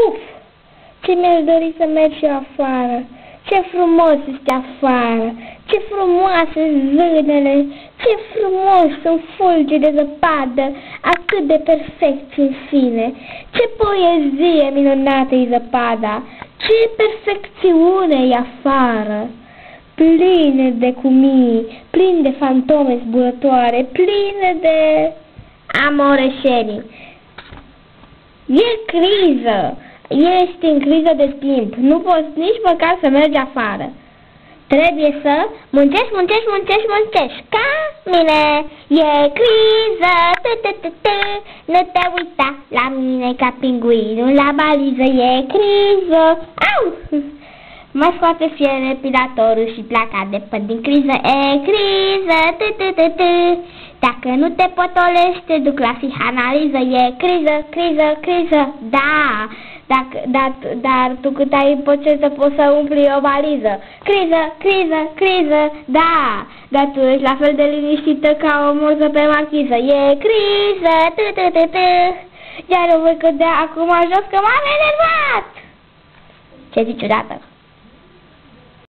Uf, ce mi-aș dori să merg și eu afară. Ce frumos este afară, ce frumoase zânele, ce frumos sunt fulgi de zăpadă, atât de perfecți în sine. Ce poezie minunată e zăpada, ce perfecțiune e afară. Pline de cumii, plin de fantome zburătoare, pline de amoreșenii. E criză, ești în criză de timp, nu poți nici măcar să mergi afară. Trebuie să muncești, muncești, muncești, muncești, ca mine. E criză, nu te uita la mine ca pinguinul la baliză. E criză, au! Mai scoate fier epilatorul și pleaca de până din criză. E criză, dacă nu te potolești, te duc la psihanaliză. E criză, criză, criză, da. Dar tu cât ai impotență poți să umpli o valiză. Criză, criză, criză, da. Dar tu ești la fel de liniștită ca o morză pe marchiză. E criză, iar eu voi cădea acum jos că m-am enervat. Ce zici odată?